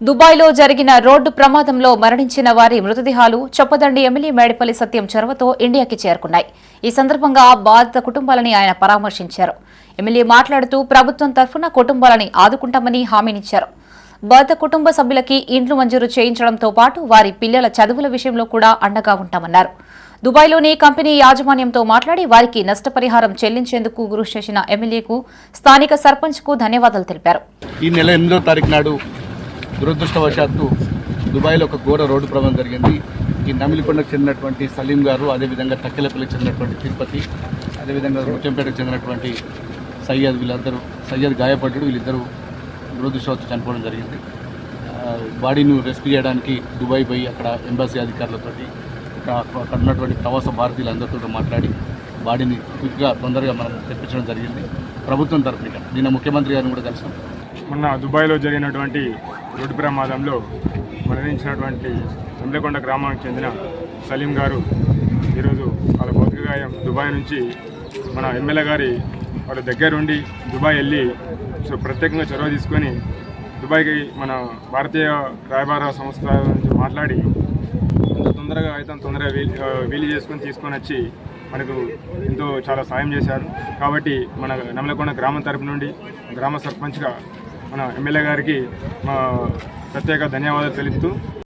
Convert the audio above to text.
దుబాయ్లో జరిగిన రోడ్డు ప్రమాదంలో మరణించిన వారి మృతదేహాలు చొప్పదండి ఎమ్మెల్యే మేడిపల్లి సత్యం చొరవతో ఇండియాకి చేరుకున్నాయి. ఈ సందర్భంగా బాధిత కుటుంబాలని ఆయన పరామర్శించారు. ఎమ్మెల్యే మాట్లాడుతూ ప్రభుత్వం తరఫున కుటుంబాలని ఆదుకుంటామని హామీనిచ్చారు. బాధిత కుటుంబ సభ్యులకి ఇండ్లు మంజూరు చేయించడంతో పాటు వారి పిల్లల చదువుల విషయంలో కూడా అండగా ఉంటామన్నారు. దుబాయ్లోని కంపెనీ యాజమాన్యంతో మాట్లాడి వారికి నష్టపరిహారం చెల్లించేందుకు కృషి చేసిన ఎమ్మెల్యేకు స్థానిక సర్పంచ్కు ధన్యవాదాలు తెలిపారు. ఈ నెల 8వ తారీఖు నాడు దురదృష్టవశాత్తు దుబాయ్లో ఒక ఘోర రోడ్డు ప్రమాదం జరిగింది. ఈ నమిలికొండకు చెందినటువంటి సలీం గారు, అదేవిధంగా టక్కెలపల్లికి చెందినటువంటి తిరుపతి, అదేవిధంగా ముత్యంపేటకు చెందినటువంటి సయ్యద్, సయ్యద్ గాయపడ్డాడు. వీళ్ళిద్దరూ దురదృష్టవశాత్తు చనిపోవడం జరిగింది. బాడీని రెస్క్యూ చేయడానికి దుబాయ్ పోయి అక్కడ ఎంబసీ అధికారులతోటి అక్కడ ఉన్నటువంటి ప్రవాస భారతీయులందరితో మాట్లాడి బాడీని క్విక్గా తొందరగా మనం తెప్పించడం జరిగింది. ప్రభుత్వం తరఫున నిన్న ముఖ్యమంత్రి గారిని కూడా కలిసాం. మొన్న దుబాయ్లో జరిగినటువంటి రోడ్డు ప్రమాదంలో మరణించినటువంటి నమిలికొండ గ్రామానికి చెందిన సలీం గారు ఈరోజు వాళ్ళ భౌతికగాయం దుబాయ్ నుంచి మన ఎమ్మెల్యే గారి వాళ్ళ దగ్గరుండి దుబాయ్ వెళ్ళి ప్రత్యేకంగా చొరవ తీసుకొని దుబాయ్కి మన భారతీయ రాయబార సంస్థ నుంచి మాట్లాడి ఎంత తొందరగా అయితే తొందరగా వీలు చేసుకొని తీసుకొని వచ్చి మనకు ఎంతో చాలా సాయం చేశారు. కాబట్టి మన నమిలికొండ గ్రామం తరపు నుండి గ్రామ సర్పంచ్గా మన ఎమ్మెల్యే గారికి ప్రత్యేక ధన్యవాదాలు తెలుపుతూ